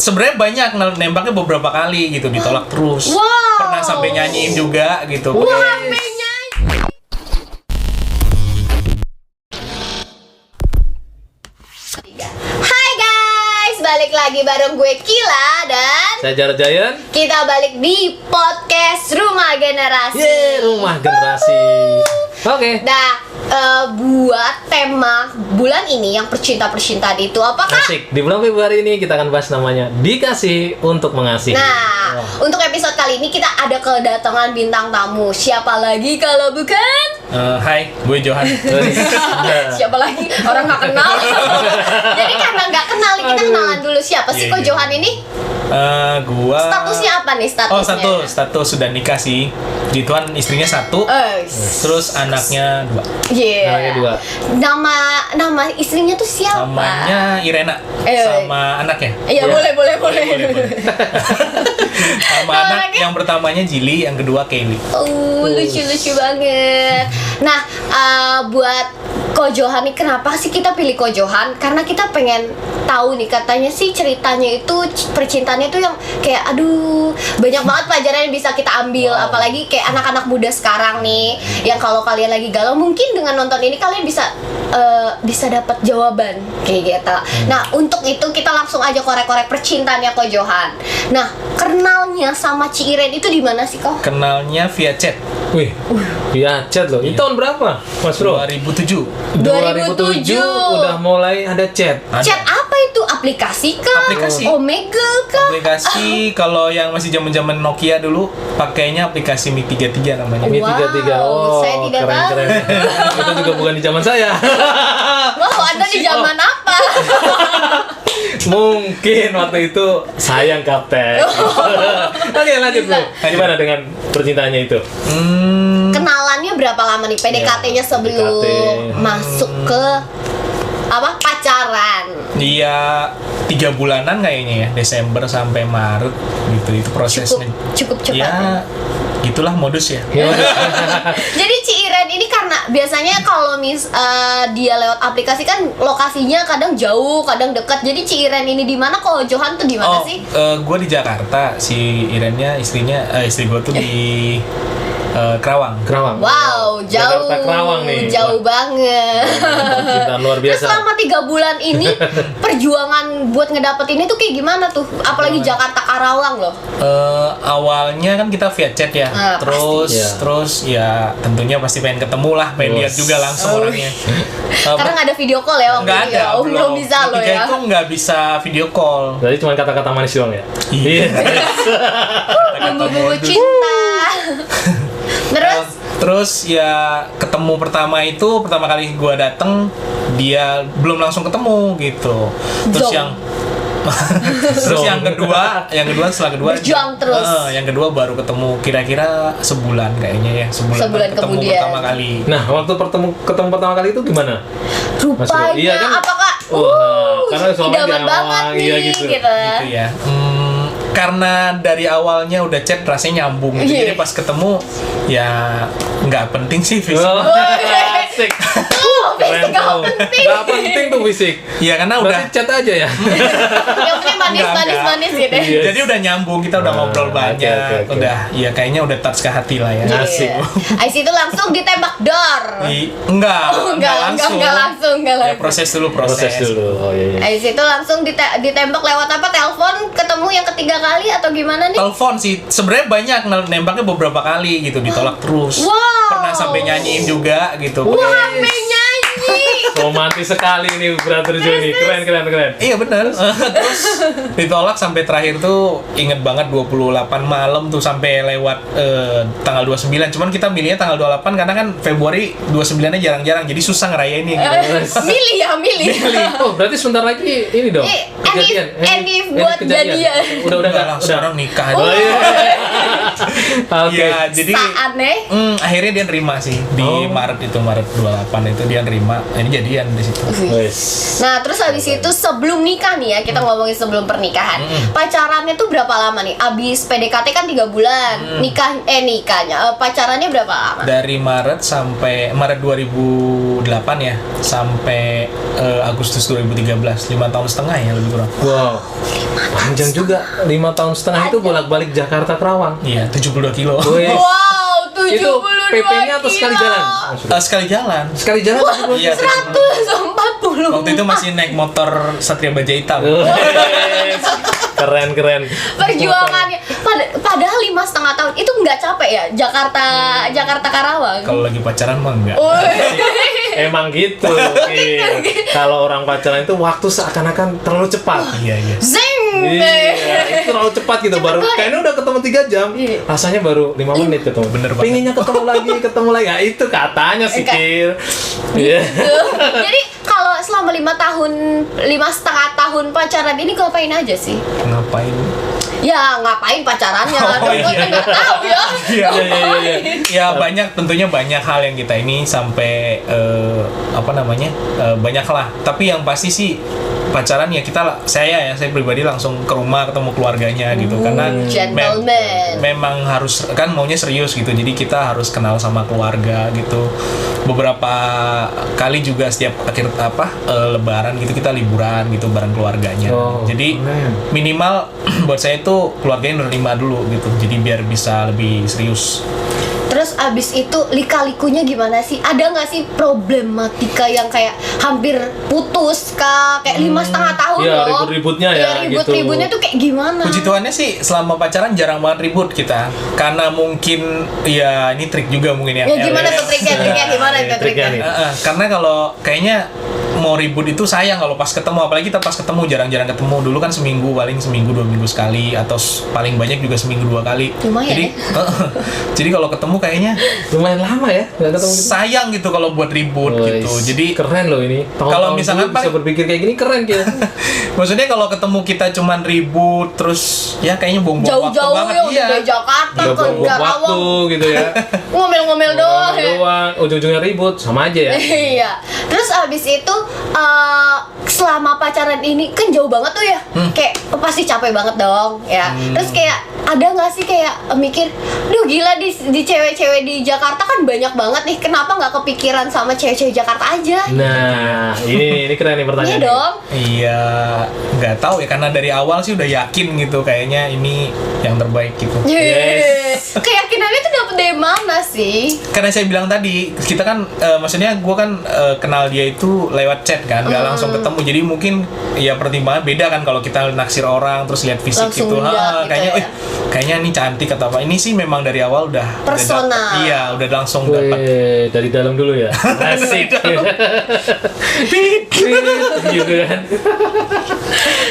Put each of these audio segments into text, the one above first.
sebenarnya banyak nembaknya beberapa kali gitu, ditolak terus. Pernah sampai nyanyiin juga gitu. Hai guys, balik lagi bareng gue Kila dan saya Jarod Jayan. kita balik di podcast Rumah Generasi. Rumah Generasi. Oke. Nah, buat tema bulan ini yang percintaan itu apakah? Asik. Di bulan Februari ini kita akan bahas namanya Dikasih untuk Mengasihi. Nah, untuk episode kali ini kita ada kedatangan bintang tamu. Siapa lagi kalau bukan? Hai, gue Johan. Siapa lagi? Orang nggak kenal. Jadi karena nggak kenal, kita kenalan dulu. Siapa sih Iya, kok iya. Johan ini? Gua Statusnya apa nih statusnya? Oh, status sudah nikah sih. Gituan, istrinya satu, terus anaknya dua. Iya. Anaknya dua. Nama istrinya tuh siapa? Namanya Irena sama anaknya. Iya, boleh. Sama Nama anak anaknya? yang pertamanya Jili, yang kedua Kaylee. Lucu banget. Nah, buat Ko Johan nih, kenapa sih kita pilih Ko Johan? Karena kita pengen tahu nih, katanya sih ceritanya itu percintaannya tuh yang kayak aduh, banyak banget pelajaran yang bisa kita ambil. Wow. Apalagi kayak anak-anak muda sekarang nih, yang kalau kalian lagi galau, mungkin dengan nonton ini kalian bisa dapat jawaban kayak gitu. Nah, untuk itu kita langsung aja korek-korek percintaannya Ko Johan. Nah, kenalnya sama Ci Iren itu di mana sih kok? Kenalnya via chat. Wih, via chat loh. Ini tahun berapa, Mas Bro? 2007. 2007. udah mulai ada chat. Ada. Chat apa itu? Aplikasi kah? Aplikasi. Omega kah? Aplikasi kalau yang masih zaman-zaman Nokia dulu pakainya aplikasi Mi 33 namanya. Mi 33. Wow, saya tidak tahu. keren. Itu juga bukan di zaman saya. Wow, Anda di zaman apa? Mungkin waktu itu sayang kapten. Oke, lanjut Bro. Gimana dengan percintaannya itu? Kenalannya berapa lama nih? PDKT-nya sebelum PDKT. masuk ke pacaran? Iya, 3 bulanan kayaknya ya, Desember sampai Maret gitu. Itu prosesnya. Cukup cepat. Ya, gitulah modus ya. Jadi Ci Iren ini karena biasanya kalau dia lewat aplikasi kan lokasinya kadang jauh, kadang dekat. Jadi Ci Iren ini di mana? Kalau Johan tuh di mana sih? Gue di Jakarta, si Irennya istri gue tuh di Kerawang. Wow, jauh. Jakarta Kerawang nih. Jauh banget. Percintaan luar Terus biasa. selama 3 bulan ini perjuangan buat ngedapetin itu kayak gimana tuh? Apalagi Jakarta Karawang loh. Awalnya kan kita via chat ya, terus pasti. Iya. terus ya tentunya pasti pengen ketemu lah, pengen lihat juga langsung orangnya. Karena nggak ada video call ya waktu Nggak itu ada, ya. Belum bisa loh Ketika ya. itu nggak bisa video call. Jadi cuma kata-kata manis doang ya? Iya. Bumbu-bumbu cinta. Terus ya ketemu pertama kali gua dateng dia belum langsung ketemu gitu. Terus Zong. yang kedua setelah kedua Berjuang terus. yang kedua baru ketemu kira-kira sebulan kayaknya ya, Sebulan ketemu kemudian. pertama kali. Nah, waktu ketemu pertama kali itu gimana? Rupanya Iya kan? apakah karena soalnya idaman di banget awal, nih iya gitu. gitu. Gitu ya. Karena dari awalnya udah chat rasanya nyambung gitu. Iya. Jadi pas ketemu ya nggak penting sih fisik. Asik. Fisik nggak penting. Gak penting tuh fisik. Ya karena udah Berarti chat aja ya. Yang penting manis gitu. Iya. jadi udah nyambung, kita udah ngobrol banyak. oke. Udah ya kayaknya udah touch ke hati lah ya. Iya. Asik. Abis itu langsung ditembak dor. Enggak Enggak langsung. Ya, proses dulu. Proses dulu. Oh iya. Abis itu langsung ditembak lewat apa? Telepon, ketemu yang ketiga kali atau gimana nih? Telepon sih sebenarnya banyak, nembaknya beberapa kali gitu, ditolak terus. Wow. Pernah sampai nyanyiin juga gitu. Wah, sampai nyanyi. Romantis sekali nih Brother Johnny. Keren. Iya benar. Terus ditolak sampai terakhir tuh inget banget 28 malam tuh sampai lewat tanggal 29. Cuman kita milihnya tanggal 28 karena kan Februari 29-nya jarang-jarang, jadi susah ngerayainnya gitu. Milih. Oh, berarti sebentar lagi ini dong. Enif buat jadian. Udah Udah sekarang nikah aja. Oh, iya. Oke. Ya, jadi Saatnya. akhirnya dia nerima sih di Maret 28 itu dia nerima. Ini jadian di situ. Wes. Nah, terus habis itu sebelum nikah nih ya, kita ngomongin sebelum pernikahan. Pacarannya tuh berapa lama nih? Abis PDKT kan 3 bulan. Nikahnya pacarannya berapa lama? Dari Maret 2008 ya sampai Agustus 2013, 5 tahun setengah ya lebih kurang. Wow. Panjang juga. 5 tahun setengah itu bolak-balik Jakarta Kerawang. Iya, 72 kilo. Wes. Wow, 72 Itu PP-nya atau sekali kilo. jalan? Sekali jalan. Sekali jalan. Iya, 140. waktu itu masih naik motor Satria Baja Hitam. Wes. Keren. Perjuangannya padahal 5,5 tahun itu nggak capek ya Jakarta Karawang. Kalau lagi pacaran mah enggak. Emang gitu. Iya. Kalau orang pacaran itu waktu seakan-akan terlalu cepat. Iya. Zing. Iya, itu terlalu cepat gitu. Cepet Baru banget. kayaknya udah ketemu 3 jam. Iya. Rasanya baru 5 menit ketemu. Bener banget. Pengennya ketemu lagi. Ya itu katanya sih, Kir. Iya. Jadi kalau selama 5,5 tahun pacaran ini ngapain aja sih? Ngapain? Ya ngapain pacarannya? Oh, Dong, gue iya. nggak tahu ya. Iya. Ngapain? Ya tentunya banyak hal yang kita ini sampai banyak lah. Tapi yang pasti sih pacaran ya saya pribadi langsung ke rumah ketemu keluarganya gitu karena Gentleman. memang harus kan maunya serius gitu, jadi kita harus kenal sama keluarga gitu. Beberapa kali juga setiap akhir lebaran gitu kita liburan gitu bareng keluarganya. Jadi minimal buat saya itu keluarganya nerima dulu gitu, jadi biar bisa lebih serius. Terus abis itu lika-likunya gimana sih? Ada nggak sih problematika yang kayak hampir putus kah? Kayak 5,5 tahun Iya, loh. ribut-ributnya ya, Iya, ribut-ributnya gitu. tuh kayak gimana? Puji Tuhannya sih selama pacaran jarang banget ribut kita, karena mungkin ya ini trik juga mungkin ya. Ya gimana tuh triknya gimana Iya, itu triknya triknya? nih. Karena kalau kayaknya mau ribut itu sayang kalau pas ketemu, apalagi kita pas ketemu jarang-jarang ketemu. Dulu kan paling seminggu 2 minggu sekali, atau paling banyak juga seminggu 2 kali. Lumayan jadi jadi kalau ketemu kayaknya Lumayan lama ya nggak ketemu gitu. sayang gitu kalau buat ribut gitu. Jadi keren loh ini. kalau misalkan bisa berpikir kayak gini keren gitu. maksudnya kalau ketemu kita cuman ribut terus ya kayaknya buang-buang waktu Jauh-jauh banget. ya Iya. dari Jakarta Udah ke buang waktu Karawang. gitu ya. Ngomel-ngomel doang ya. Ujung-ujungnya ribut sama aja ya. Iya. Terus abis itu selama pacaran ini kan jauh banget tuh ya. Kayak pasti capek banget dong ya. Terus kayak ada nggak sih kayak mikir, duh gila di cewek-cewek di Jakarta kan banyak banget nih. Kenapa nggak kepikiran sama cewek-cewek Jakarta aja? Nah, ini keren nih Iya pertanyaannya. dong. Iya, nggak tahu ya, karena dari awal sih udah yakin gitu kayaknya ini yang terbaik gitu. Yes. Keyakinannya tuh dapet dari mana sih? Karena saya bilang tadi, kita kan maksudnya gue kan kenal dia itu lewat chat kan, nggak langsung ketemu. Jadi mungkin ya pertimbangan beda kan kalau kita naksir orang terus lihat fisik Langsung gitu. lihat gitu Kayaknya ya. kayaknya ini cantik atau apa. Ini sih memang dari awal udah Personal. dapet. Iya, udah langsung dapat. Weh, dari dalam dulu ya. Asik. Gitu kan.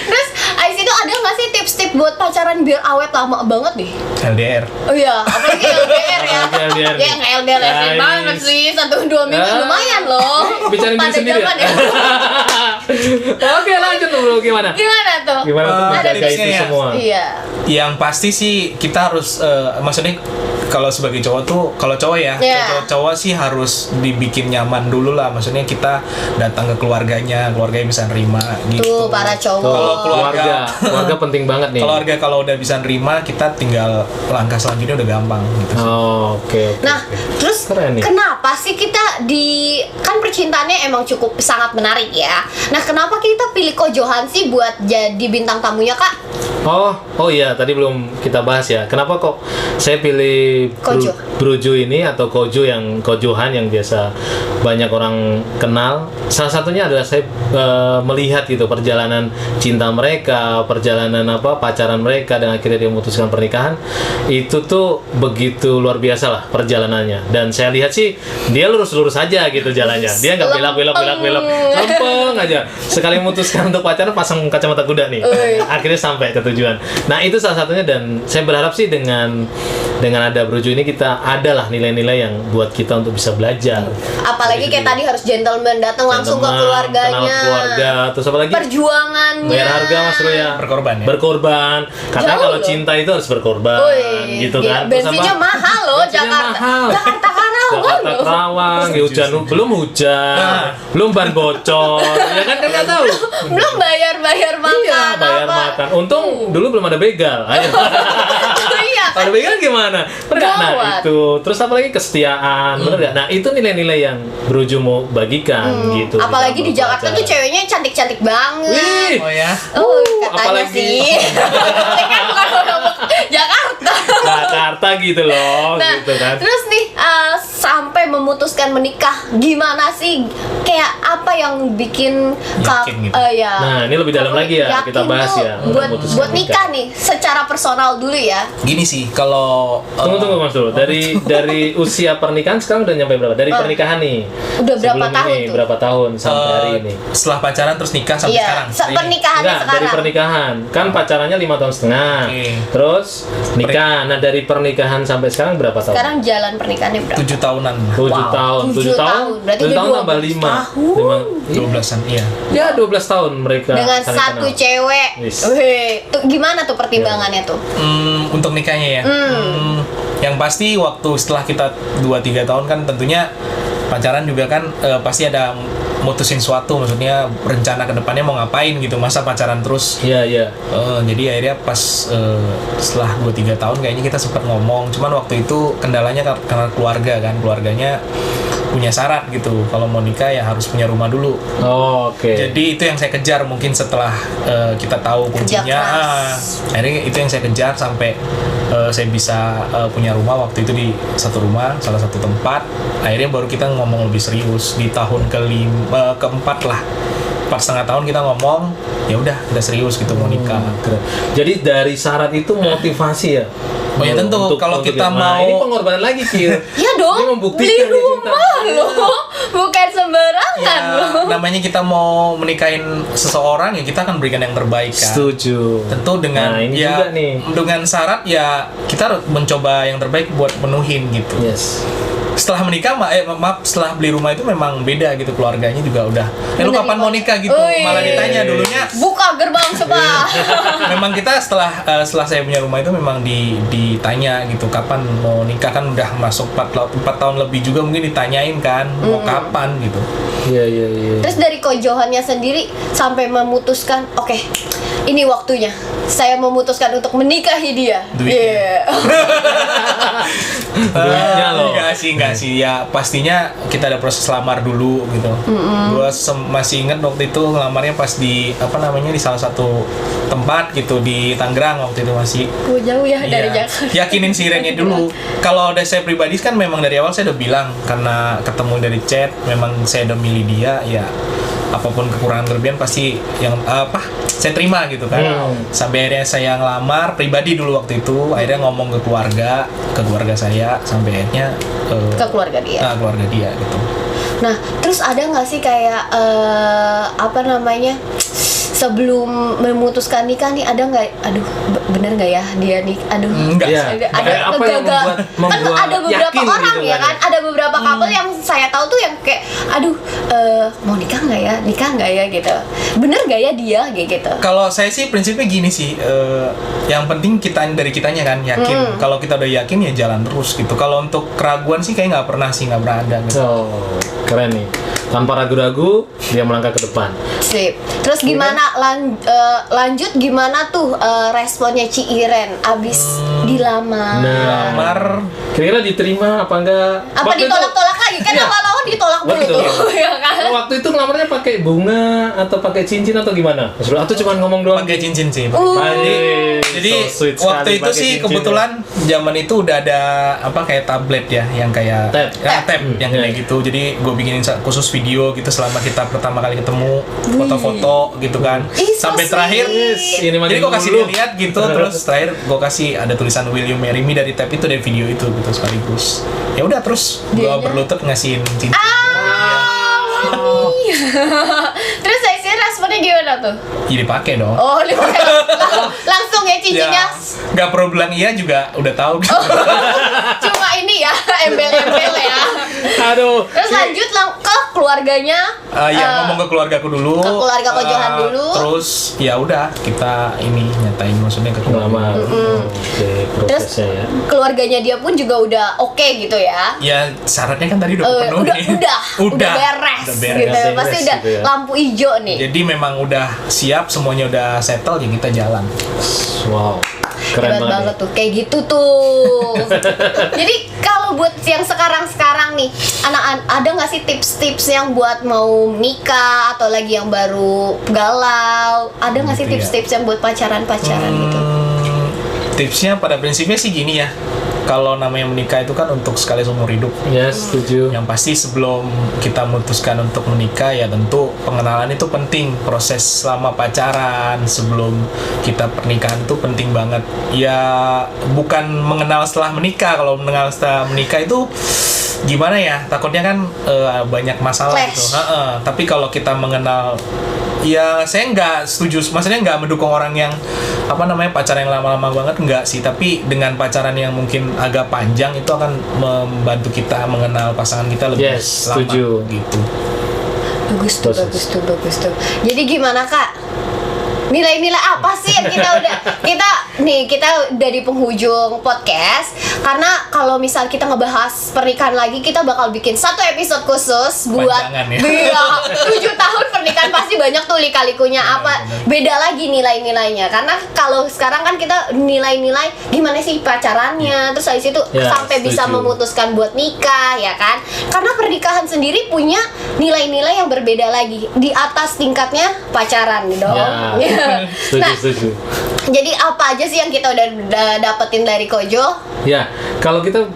Terus abis itu ada nggak sih tips-tips buat pacaran biar awet lama banget nih? LDR. Oh iya, apalagi LDR ya. Apalagi LDR Ya nggak LDR Nice. banget sih, 1-2 minggu lumayan loh. Bicara diri Pada sendiri zaman ya? Oke, lanjut tuh bro, gimana? Gimana tuh? Gimana tuh Ada menjaga tipsnya itu ya? semua? Iya. Yang pasti sih kita harus maksudnya kalau sebagai cowok tuh, kalau cowok ya, Yeah. cowok sih harus dibikin nyaman dulu lah. Maksudnya kita datang ke keluarganya bisa nerima gitu. Tuh para cowok. Kalau Keluarga penting banget nih. Keluarga kalau udah bisa nerima, kita tinggal langkah selanjutnya udah gampang gitu. Oh, oke. Nah, terus Keren nih. kenapa sih kita kan percintaannya emang cukup sangat menarik ya. Nah, kenapa kita pilih Ko Johan sih buat jadi bintang tamunya, Kak? Oh iya, tadi belum kita bahas ya. Kenapa kok saya pilih Kojo. Brojo ini atau Kojo Kojohan yang biasa banyak orang kenal. Salah satunya adalah saya melihat gitu perjalanan cinta mereka, perjalanan pacaran mereka, dan akhirnya dia memutuskan pernikahan. Itu tuh begitu luar biasa lah perjalanannya. Dan saya lihat sih dia lurus-lurus aja gitu jalannya. Dia nggak belok, lempeng aja. Sekali memutuskan untuk pacaran pasang kacamata kuda nih. Akhirnya sampai ke tujuan. Nah itu salah satunya, dan saya berharap sih dengan dengan ada Brojo ini kita adalah nilai-nilai yang buat kita untuk bisa belajar. Apalagi kayak tadi harus gentleman, datang langsung ke Gentleman, keluarganya. kenal keluarga, terus apa lagi? Perjuangannya. Bayar harga Mas Bro ya. Berkorban ya. Berkorban. Karena Jauh kalau loh. cinta itu harus berkorban, Wih, gitu gila, kan. Terus bensinnya apa? mahal loh. Bensinnya Jakarta. mahal. Jakarta Karawang Jakarta loh. Kerawang, ya hujan belum hujan, belum ban bocor, ya kan nggak tahu. Belum bayar makan. Iya, bayar apa. makan. Untung dulu belum ada begal. Ayo. Iya. Kalau begal gimana? Bener nggak? Nah Gawat. itu. Terus apa lagi kesetiaan, bener nggak? Nah itu nilai-nilai yang Brojo mau bagikan gitu. Apalagi di Jakarta tuh cewek. ceweknya cantik-cantik banget. Wih, Oh ya. Katanya apalagi- sih. Saya kan bukan orang Jakarta. Jakarta gitu loh, Nah, gitu kan. terus nih sampai memutuskan menikah, gimana sih? Kayak apa yang bikin Yakin gitu. ya. Nah, ini lebih dalam lagi ya, Yakin kita bahas tuh ya, Buat memutuskan buat nikah nih, secara personal dulu ya. Gini sih, kalau Tunggu Mas Dul. Dari usia pernikahan sekarang udah nyampe berapa? Dari pernikahan nih. Udah berapa Sebelum tahun ini, tuh? berapa tahun sampai hari ini? setelah pacaran terus nikah sampai Iya, sekarang. Hari ini. pernikahannya Enggak, dari sekarang. pernikahan. Kan pacarannya 5 tahun setengah. Oke. Terus nikah. Nah, dari pernikahan sampai sekarang berapa tahun? Sekarang jalan pernikahannya berapa? 7 tahunan. 7 Wow, tahun. 7 tahun. Berarti 7 udah tahun tambah 12 5. tahun. 12-an, iya. Ya, 12 tahun mereka Dengan saling satu kenal. cewek. Yes. Wih, tuh gimana tuh pertimbangannya tuh? Untuk nikahnya ya. Yang pasti waktu setelah kita 2-3 tahun kan tentunya pacaran juga kan pasti ada mutusin suatu, maksudnya rencana ke depannya mau ngapain gitu, masa pacaran terus. Iya, iya. Jadi akhirnya pas setelah 2-3 tahun kayaknya kita sempat ngomong, cuman waktu itu kendalanya karena keluarga kan, keluarganya punya syarat gitu, kalau mau nikah ya harus punya rumah dulu. Oh, oke. Jadi itu yang saya kejar mungkin setelah kita tahu Kerja kuncinya. keras. Akhirnya itu yang saya kejar sampai saya bisa punya rumah waktu itu di satu rumah, salah satu tempat. Akhirnya baru kita ngomong lebih serius di tahun keempat lah. 4,5 tahun kita ngomong, ya udah kita serius gitu mau nikah. Keren. Jadi dari syarat itu motivasi ya. Oh ya tentu, kalau kita mau- ini pengorbanan lagi Kir. Ya dong, Ini beli membuktikan nih cinta. rumah loh, bukan sembarangan Ya, loh. namanya kita mau menikahin seseorang ya kita akan berikan yang terbaik kan. Setuju. Tentu dengan Nah, ini ya juga nih. dengan syarat ya kita harus mencoba yang terbaik buat penuhin gitu. Yes. Setelah menikah maaf setelah beli rumah itu memang beda gitu, keluarganya juga udah lu Bener, kapan Ibu. mau nikah gitu, Wih. malah ditanya dulunya. Buka gerbang semua. Memang kita setelah saya punya rumah itu memang ditanya gitu kapan mau nikah, kan udah masuk 4 tahun lebih juga mungkin ditanyain kan mau kapan gitu. Iya, iya, iya. Terus dari Ko Johannya sendiri sampai memutuskan, oke, ini waktunya. Saya memutuskan untuk menikahi dia. Duitnya. Iya. Duitnya loh. Enggak sih ya, pastinya kita ada proses lamar dulu gitu. Gua masih inget waktu itu ngelamarnya pas di di salah satu tempat gitu di Tangerang waktu itu masih. Jauh ya dari Iya. Jakarta. Yakinin si Rennya dulu. Kalau dari saya pribadi kan memang dari awal saya udah bilang, karena ketemu dari chat memang saya udah milih dia ya, apapun kekurangan kelebihan pasti yang saya terima gitu kan. Sampai akhirnya saya ngelamar pribadi dulu waktu itu, akhirnya ngomong ke keluarga saya, sampai akhirnya Ke keluarga dia. keluarga dia gitu. Nah, terus ada nggak sih kayak sebelum memutuskan nikah nih, ada nggak? Aduh, bener nggak ya dia nih? Aduh. Enggak. Iya. Ada Kayak apa yang ngegagal. membuat Kan ada beberapa yakin orang gitu ya kan? kan, ada beberapa couple yang saya tahu tuh yang kayak, aduh, mau nikah nggak ya gitu. Bener nggak ya dia kayak gitu. Kalau saya sih prinsipnya gini sih, yang penting dari kitanya kan yakin. Kalau kita udah yakin ya jalan terus gitu. Kalau untuk keraguan sih kayak nggak pernah ada gitu. Oh, keren nih. Tanpa ragu-ragu dia melangkah ke depan. Sip. Terus gimana lanjut gimana tuh responnya Ci Iren abis dilamar? Nah, Lamar kira-kira diterima apa enggak? Apa Waktu itu- ditolak-tolak lagi? Kan Iya. awal-awal ditolak dulu Betul. tuh, ya kan? Waktu itu ngelamarnya pakai bunga atau pakai cincin atau gimana? Atau cuma ngomong doang? pakai cincin sih. Jadi Jadi waktu itu sih kebetulan zaman itu udah ada kayak tablet ya yang kayak Tab. tab yang Iya. kayak gitu. Jadi gue bikinin khusus video gitu selama kita pertama kali ketemu, foto-foto gitu kan. Ih, so Sampai sweet. terakhir ini makin jadi gue kasih dulu. dia lihat gitu, terus terakhir gue kasih ada tulisan Will You Marry Me dari tab itu, dari video itu gitu sekaligus. Ya udah terus gue Dianya? berlutut ngasihin cincin. Mami. Terus saya responnya gimana tuh? Jadi pakai dong. Oh, langsung ya cincinnya. Ya, nggak perlu bilang iya juga udah tahu. Cuma ini ya, embel-embel ya. Aduh. Terus lanjut ke keluarganya. Ya ngomong ke keluargaku dulu. Ke keluarga Ko Johan dulu. Terus ya udah kita ini nyatain maksudnya ke keluarga. Lama. Oke, Terus prosesnya ya. keluarganya dia pun juga udah oke gitu ya. Ya syaratnya kan tadi udah penuhi. Udah beres, Udah beres. gitu. Beres Pasti udah gitu ya. lampu hijau nih. Jadi memang udah siap, semuanya udah settle, ya kita jalan. Wow. Keren Hebat banget ya. tuh, kayak gitu tuh. Jadi kalau buat yang sekarang nih, anak ada nggak sih tips-tips yang buat mau nikah atau lagi yang baru galau? Ada nggak sih Gitu ya. tips-tips yang buat pacaran-pacaran gitu? Tipsnya pada prinsipnya sih gini ya. Kalau namanya menikah itu kan untuk sekali seumur hidup. Ya, setuju. Yang pasti sebelum kita memutuskan untuk menikah ya tentu pengenalan itu penting. Proses selama pacaran sebelum kita pernikahan itu penting banget. Ya bukan mengenal setelah menikah. Kalau mengenal setelah menikah itu gimana ya? Takutnya kan banyak masalah Clash. gitu. Tapi kalau kita mengenal, ya saya nggak setuju, maksudnya nggak mendukung orang yang pacaran yang lama-lama banget, nggak sih. Tapi dengan pacaran yang mungkin agak panjang itu akan membantu kita mengenal pasangan kita lebih Yes, lama setuju. gitu. Bagus tuh. Jadi gimana Kak? Nilai-nilai apa sih yang kita udah di penghujung podcast. Karena kalau misal kita ngebahas pernikahan lagi, kita bakal bikin satu episode khusus buat Panjangan ya. 7 tahun pernikahan, pasti banyak tuh lika-likunya apa. Beda lagi nilai-nilainya. Karena kalau sekarang kan kita nilai-nilai gimana sih pacarannya, terus habis itu Ya, sampai bisa setuju. memutuskan buat nikah, ya kan? Karena pernikahan sendiri punya nilai-nilai yang berbeda lagi di atas tingkatnya pacaran dong. Ya, setuju. Jadi apa aja sih yang kita udah dapetin dari Kojo? Ya, kalau kita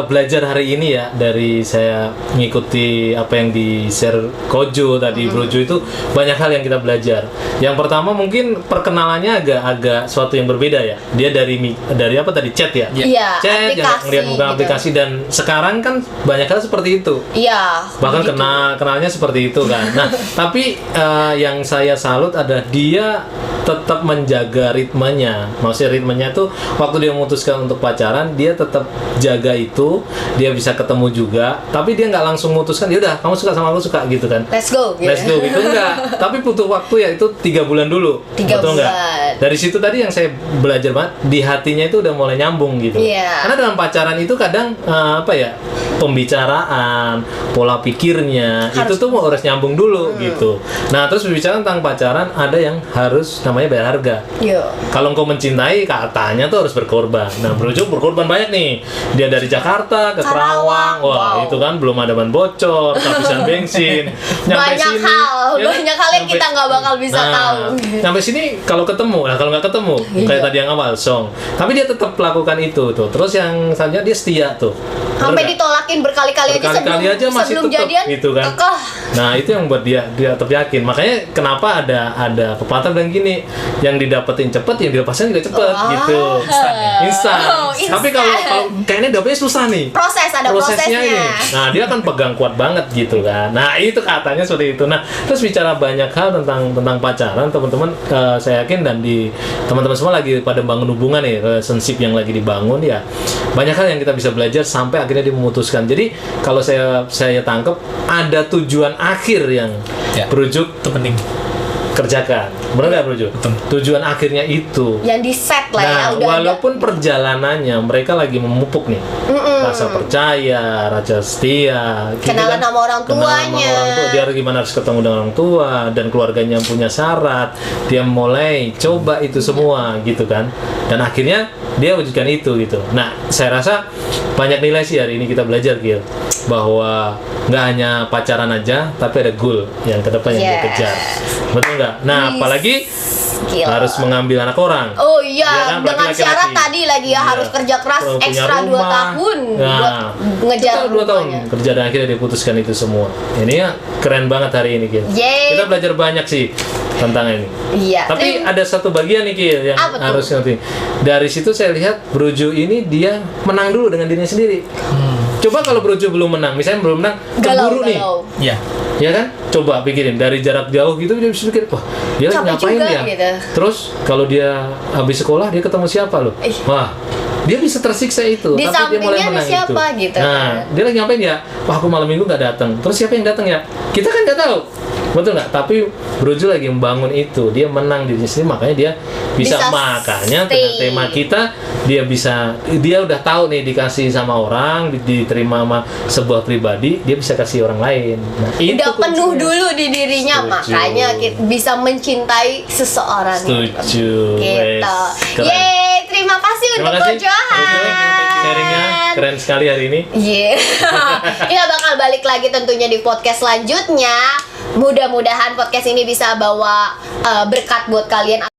belajar hari ini ya, dari saya mengikuti apa yang di-share Kojo tadi, Brojo, itu banyak hal yang kita belajar. Yang pertama mungkin perkenalannya agak suatu yang berbeda ya. Dia dari apa tadi, chat ya? Iya, Chat, yang aplikasi ngeliat muka gitu. aplikasi, dan sekarang kan banyak hal seperti itu. Iya. Bahkan begitu. kenalnya seperti itu kan. Nah, tapi yang saya salut adalah dia tetap menjaga ritmenya. Maksudnya ritmenya tuh waktu dia memutuskan untuk pacaran, dia tetap jaga itu. Dia bisa ketemu juga, tapi dia nggak langsung memutuskan, ya udah kamu suka sama aku, suka gitu kan. Let's go. Gitu. Let's go gitu, enggak. Tapi butuh waktu, ya itu 3 bulan dulu. 3 Betul nggak? bulan. Dari situ tadi yang saya belajar banget, di hatinya itu udah mulai nyambung gitu. Iya. Karena dalam pacaran itu kadang pembicaraan, pola pikirnya itu tuh harus nyambung dulu gitu. Nah, terus berbicara tentang pacaran, ada yang harus namanya bayar harga. Yo. Kalau engkau mencintai, katanya tuh harus berkorban. Nah, Brojo berkorban banyak nih. Dia dari Jakarta ke Kerawang. Wah, Wow. itu kan belum ada ban bocor, kehabisan bensin. Nyampe Banyak sini, hal ya, yang kita nggak bakal bisa tahu. Sampai sini kalau ketemu, nah kalau nggak ketemu, kayak Iya. tadi yang awal song. Tapi dia tetap lakukan itu tuh. Terus yang selanjutnya dia setia tuh. Sampai Bener nggak? ditolakin berkali-kali Berkali-kali aja masih sebelum tetap jadian gitu kan. kekeh. Nah, itu yang buat dia tetap yakin. Makanya kenapa ada pepatah bilang gini, yang didapetin cepet, yang dilepaskan juga cepet gitu. Instan. Oh, Tapi kalau kayaknya dapetnya susah nih. ada prosesnya. Ini. Nah, dia kan pegang kuat banget gitu kan. Nah, itu katanya seperti itu. Nah, terus bicara banyak hal tentang pacaran, teman-teman, saya yakin, dan di teman-teman semua lagi pada bangun hubungan nih, relationship yang lagi dibangun ya. Banyak hal yang kita bisa belajar sampai akhirnya dia memutuskan. Jadi, kalau saya tangkap ada tujuan akhir yang Ya. berujuk Itu penting. kerjakan. Benar nggak, Brojo? Betul. Tujuan akhirnya itu. Yang di set lah ya, Nah, udah walaupun perjalanannya mereka lagi memupuk nih, rasa percaya, rasa setia, gitu Kenalan kan. sama orang Kenalan sama tuanya. orang tua, dia gimana harus ketemu dengan orang tua, dan keluarganya yang punya syarat, dia mulai coba itu semua gitu kan, dan akhirnya dia wujudkan itu gitu. Nah, saya rasa banyak nilai sih hari ini kita belajar, Gil, bahwa nggak hanya pacaran aja, tapi ada goal yang kedepan yang dia Yes. kejar. Betul nggak? Nah, Yes. apalagi Gila. harus mengambil anak orang. Oh iya, Iya kan, dengan berarti syarat laki-laki. tadi lagi ya, Iya. harus kerja keras Punya ekstra 2 rumah. tahun Nah, buat ngejar kita 2 tahun rumahnya. kerja, dan akhirnya diputuskan itu semua. Ini ya keren banget hari ini, Gil. Yeay. Kita belajar banyak sih tentang ini. Iya. Tapi ada satu bagian nih, Gil, yang Apa tuh? harus ngerti. Dari situ saya lihat Brojo ini dia menang dulu dengan dirinya sendiri. Coba kalau Brojo belum menang, misalnya belum menang, keburu nih. galau. Ya. Ya kan? Coba pikirin dari jarak jauh gitu dia bisa pikir, wah dia lagi Capek ngapain juga, ya? gitu. Terus kalau dia habis sekolah dia ketemu siapa loh? Ih. Wah, dia bisa tersiksa itu, Di tapi dia mulai sampingnya ada menang siapa, itu. gitu. Nah, dia lagi ngapain ya? Wah, aku malam minggu nggak datang. Terus siapa yang datang ya? Kita kan nggak tahu. Betul nggak? Tapi Brojo lagi membangun itu, dia menang di sini, makanya dia bisa makanya dengan stay. tema kita dia udah tahu nih dikasih sama orang, diterima sama sebuah pribadi, dia bisa kasih orang lain. Nah, itu Udah penuh kuncinya. dulu di dirinya, Setuju. makanya kita bisa mencintai seseorang. Setuju. Gitu. Keren. Yeay, terima kasih Terima untuk kasih. Kojohan. Sharingnya keren sekali hari ini. Iya. Kita bakal balik lagi tentunya di podcast selanjutnya. Mudah-mudahan podcast ini bisa bawa berkat buat kalian.